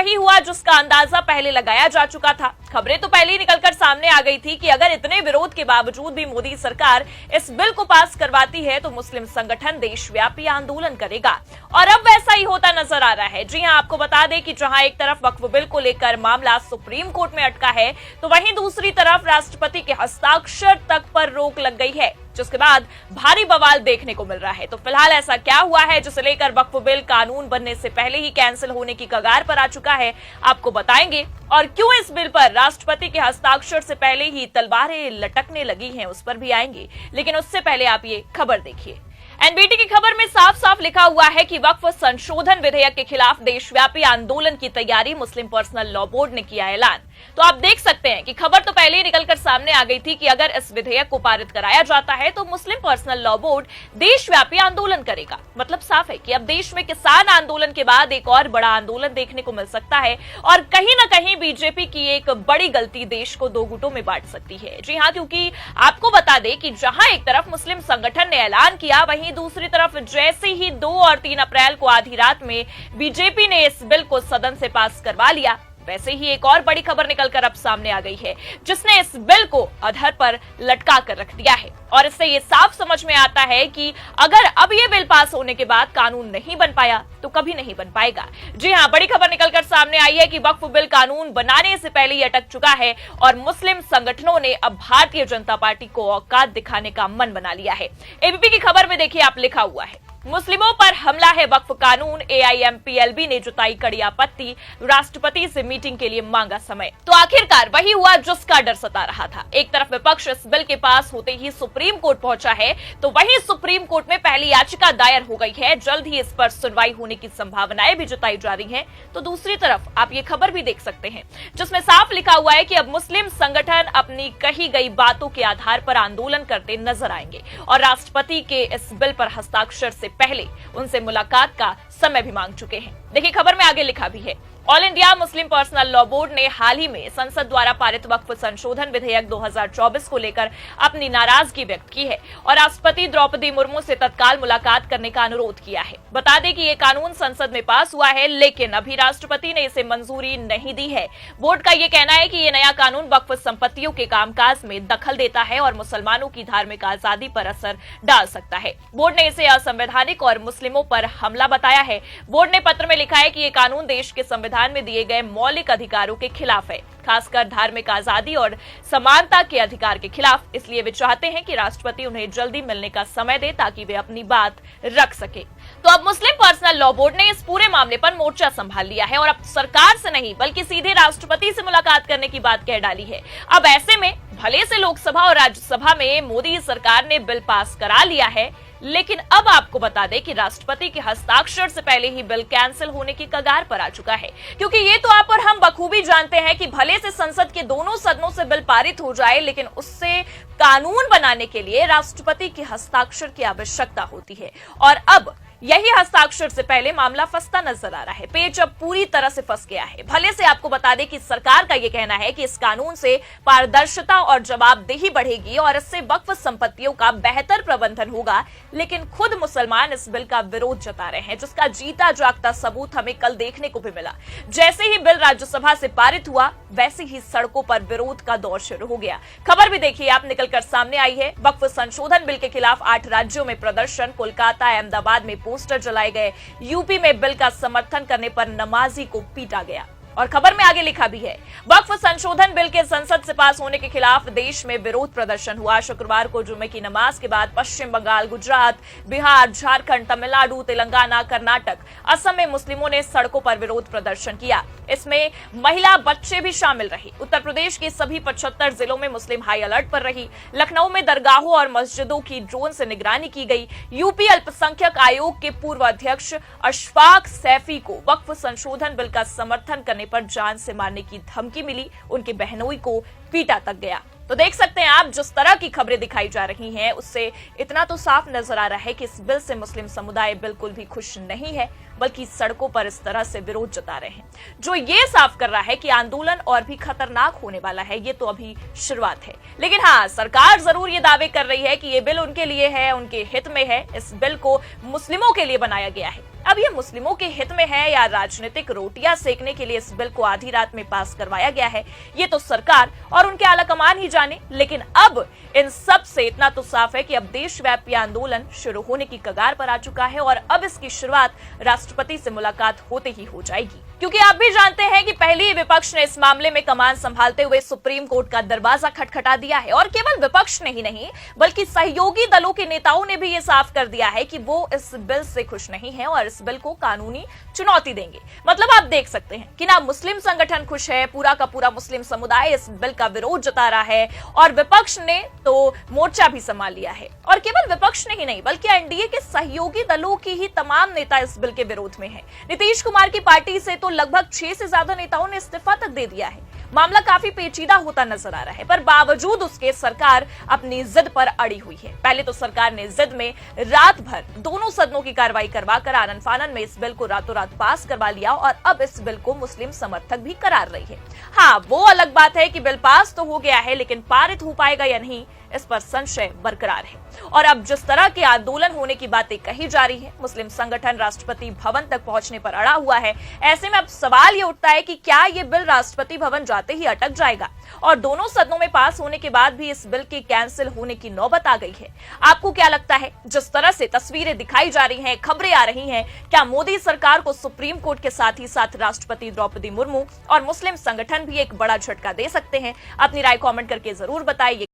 वही हुआ जिसका अंदाजा पहले लगाया जा चुका था। खबरें तो पहले ही निकलकर सामने आ गई थी कि अगर इतने विरोध के बावजूद भी मोदी सरकार इस बिल को पास करवाती है तो मुस्लिम संगठन देशव्यापी आंदोलन करेगा, और अब वैसा ही होता नजर आ रहा है। जी हां, आपको बता दें कि जहां एक तरफ वक्फ बिल को लेकर मामला सुप्रीम कोर्ट में अटका है, तो वहीं दूसरी तरफ राष्ट्रपति के हस्ताक्षर तक पर रोक लग गई है, जिसके बाद भारी बवाल देखने को मिल रहा है। तो फिलहाल ऐसा क्या हुआ है जिसे लेकर वक्फ बिल कानून बनने से पहले ही कैंसिल होने की कगार पर आ चुका है, आपको बताएंगे। और क्यों इस बिल पर राष्ट्रपति के हस्ताक्षर से पहले ही तलवारें लटकने लगी हैं, उस पर भी आएंगे। लेकिन उससे पहले आप ये खबर देखिए। एनबीटी की खबर में साफ साफ लिखा हुआ है कि वक्फ संशोधन विधेयक के खिलाफ देशव्यापी आंदोलन की तैयारी, मुस्लिम पर्सनल लॉ बोर्ड ने किया ऐलान। तो आप देख सकते हैं कि खबर तो पहले ही निकलकर सामने आ गई थी कि अगर इस विधेयक को पारित कराया जाता है तो मुस्लिम पर्सनल लॉ बोर्ड देशव्यापी आंदोलन करेगा। मतलब साफ है कि अब देश में किसान आंदोलन के बाद एक और बड़ा आंदोलन देखने को मिल सकता है, और कहीं ना कहीं बीजेपी की एक बड़ी गलती देश को दो गुटों में बांट सकती है। जी हां, क्योंकि आपको बता दें कि जहां एक तरफ मुस्लिम संगठन ने ऐलान किया, वहीं दूसरी तरफ जैसे ही 2 और 3 अप्रैल को आधी रात में बीजेपी ने इस बिल को सदन से पास करवा लिया, वैसे ही एक और बड़ी खबर निकलकर अब सामने आ गई है जिसने इस बिल को अधर पर लटका कर रख दिया है। और इससे ये साफ समझ में आता है कि अगर अब ये बिल पास होने के बाद कानून नहीं बन पाया तो कभी नहीं बन पाएगा। जी हां, बड़ी खबर निकलकर सामने आई है कि वक्फ बिल कानून बनाने से पहले ही अटक चुका है, और मुस्लिम संगठनों ने अब भारतीय जनता पार्टी को औकात दिखाने का मन बना लिया है। एबीपी की खबर में देखिए, आप लिखा हुआ है, मुस्लिमों पर हमला है वक्फ कानून, एआईएमपीएलबी ने जताई कड़ी आपत्ति, राष्ट्रपति से मीटिंग के लिए मांगा समय। तो आखिरकार वही हुआ जिसका डर सता रहा था। एक तरफ विपक्ष इस बिल के पास होते ही सुप्रीम कोर्ट पहुंचा है, तो वहीं सुप्रीम कोर्ट में पहली याचिका दायर हो गई है, जल्द ही इस पर सुनवाई होने की संभावनाएं भी जताई जा रही हैं। तो दूसरी तरफ आप ये खबर भी देख सकते हैं जिसमें साफ लिखा हुआ है कि अब मुस्लिम संगठन अपनी कही गई बातों के आधार पर आंदोलन करते नजर आएंगे, और राष्ट्रपति के इस बिल पर हस्ताक्षर से पहले उनसे मुलाकात का समय भी मांग चुके हैं। देखिए, खबर में आगे लिखा भी है, all India Muslim personal law board ने हाल ही में संसद द्वारा पारित वक्फ संशोधन विधेयक 2024 को लेकर अपनी नाराजगी व्यक्त की है और राष्ट्रपति द्रौपदी मुर्मू से तत्काल मुलाकात करने का अनुरोध किया है। बता दें कि ये कानून संसद में पास हुआ है, लेकिन अभी राष्ट्रपति ने इसे मंजूरी नहीं दी है। बोर्ड का ये कहना है कि ये नया कानून वक्फ संपत्तियों के कामकाज में दखल देता है और मुसलमानों की धार्मिक आजादी पर असर डाल सकता है। बोर्ड ने इसे असंवैधानिक और मुस्लिमों पर हमला बताया है। बोर्ड ने पत्र में लिखा है कि ये कानून देश के संविधान में दिए गए मौलिक अधिकारों के खिलाफ है, खासकर धार्मिक आजादी और समानता के अधिकार के खिलाफ। इसलिए वे चाहते हैं कि राष्ट्रपति उन्हें जल्दी मिलने का समय दे ताकि वे अपनी बात रख सके। तो अब मुस्लिम पर्सनल लॉ बोर्ड ने इस पूरे मामले पर मोर्चा संभाल लिया है और अब सरकार से नहीं बल्कि सीधे राष्ट्रपति से मुलाकात करने की बात कह डाली है। अब ऐसे में भले से लोकसभा और राज्यसभा में मोदी सरकार ने बिल पास करा लिया है, लेकिन अब आपको बता दें कि राष्ट्रपति के हस्ताक्षर से पहले ही बिल कैंसिल होने की कगार पर आ चुका है, क्योंकि ये तो आप और हम बखूबी जानते हैं कि भले से संसद के दोनों सदनों से बिल पारित हो जाए, लेकिन उससे कानून बनाने के लिए राष्ट्रपति के हस्ताक्षर की आवश्यकता होती है। और अब यही हस्ताक्षर से पहले मामला फंसता नजर आ रहा है। पेच अब पूरी तरह से फंस गया है। भले से आपको बता दें कि सरकार का यह कहना है कि इस कानून से पारदर्शिता और जवाबदेही बढ़ेगी और इससे वक्फ संपत्तियों का बेहतर प्रबंधन होगा, लेकिन खुद मुसलमान इस बिल का विरोध जता रहे हैं, जिसका जीता जागता सबूत हमें कल देखने को भी मिला। जैसे ही बिल राज्यसभा से पारित हुआ, वैसे ही सड़कों पर विरोध का दौर शुरू हो गया। खबर भी देखिए, आप निकलकर सामने आई है। वक्फ संशोधन बिल के खिलाफ 8 राज्यों में प्रदर्शन, कोलकाता, अहमदाबाद में पोस्टर जलाए गए, यूपी में बिल का समर्थन करने पर नमाजी को पीटा गया। और खबर में आगे लिखा भी है, वक्फ संशोधन बिल के संसद से पास होने के खिलाफ देश में विरोध प्रदर्शन हुआ। शुक्रवार को जुमे की नमाज के बाद पश्चिम बंगाल, गुजरात, बिहार, झारखंड, तमिलनाडु, तेलंगाना, कर्नाटक, असम में मुस्लिमों ने सड़कों पर विरोध प्रदर्शन किया। इसमें महिला, बच्चे भी शामिल रहे। उत्तर प्रदेश के सभी 75 जिलों में मुस्लिम हाई अलर्ट पर रही। लखनऊ में दरगाहों और मस्जिदों की ड्रोन से निगरानी की गई। यूपी अल्पसंख्यक आयोग के पूर्व अध्यक्ष अशफाक सैफी को वक्फ संशोधन बिल का समर्थन करने पर जान से मारने की धमकी मिली। उनके बहनोई को पीटा तक गया। तो देख सकते हैं आप, जिस तरह की खबरें दिखाई जा रही हैं उससे इतना तो साफ नजर आ रहा है कि इस बिल से मुस्लिम समुदाय बिल्कुल भी खुश नहीं है। बल्कि सड़कों पर इस तरह से विरोध जता रहे हैं, जो ये साफ कर रहा है कि आंदोलन और भी खतरनाक होने वाला है। ये तो अभी शुरुआत है, लेकिन हाँ, सरकार जरूर ये दावे कर रही है कि ये बिल उनके लिए है, उनके हित में है। इस बिल को मुस्लिमों के लिए बनाया गया है। अब ये मुस्लिमों के हित में है या राजनीतिक रोटियां सेकने के लिए इस बिल को आधी रात में पास करवाया गया है, ये तो सरकार और उनके आलाकमान ही जाने। लेकिन अब इन सब से इतना तो साफ है कि अब देशव्यापी आंदोलन शुरू होने की कगार पर आ चुका है और अब इसकी शुरुआत राष्ट्रपति से मुलाकात होते ही हो जाएगी, क्योंकि आप भी जानते हैं कि पहले ही विपक्ष ने इस मामले में कमान संभालते हुए सुप्रीम कोर्ट का दरवाजा खटखटा दिया है। और केवल विपक्ष ने ही नहीं, बल्कि सहयोगी दलों के नेताओं ने भी ये साफ कर दिया है कि वो इस बिल से खुश नहीं है और इस बिल को कानूनी चुनौती देंगे। मतलब आप देख सकते हैं कि ना मुस्लिम संगठन खुश है, पूरा का पूरा मुस्लिम समुदाय इस बिल का विरोध जता रहा है और विपक्ष ने तो मोर्चा भी संभाल लिया है। और केवल विपक्ष ने ही नहीं, बल्कि एनडीए के सहयोगी दलों की ही तमाम नेता इस बिल के विरोध में है। नीतीश कुमार की पार्टी से तो लगभग 6 से ज्यादा नेताओं ने इस्तीफा तक दे दिया है। मामला काफी पेचीदा होता नजर आ रहा है, पर बावजूद उसके सरकार अपनी जिद पर अड़ी हुई है। पहले तो सरकार ने जिद में रात भर दोनों सदनों की कार्रवाई करवाकर आनन फानन में इस बिल को रातों रात पास करवा लिया और अब इस बिल को मुस्लिम समर्थक भी करार रही है। हाँ, वो अलग बात है कि बिल पास तो हो गया है, लेकिन पारित हो पाएगा या नहीं, इस पर संशय बरकरार है। और अब जिस तरह के आंदोलन होने की बातें कही जा रही है, मुस्लिम संगठन राष्ट्रपति भवन तक पहुंचने पर अड़ा हुआ है। ऐसे में अब सवाल ये उठता है कि क्या ये बिल राष्ट्रपति भवन जाते ही अटक जाएगा और दोनों सदनों में पास होने के बाद भी इस बिल के कैंसिल होने की नौबत आ गई है। आपको क्या लगता है? जिस तरह से तस्वीरें दिखाई जा रही हैं, खबरें आ रही हैं, क्या मोदी सरकार को सुप्रीम कोर्ट के साथ ही साथ राष्ट्रपति द्रौपदी मुर्मू और मुस्लिम संगठन भी एक बड़ा झटका दे सकते हैं? अपनी राय कमेंट करके जरूर बताइए।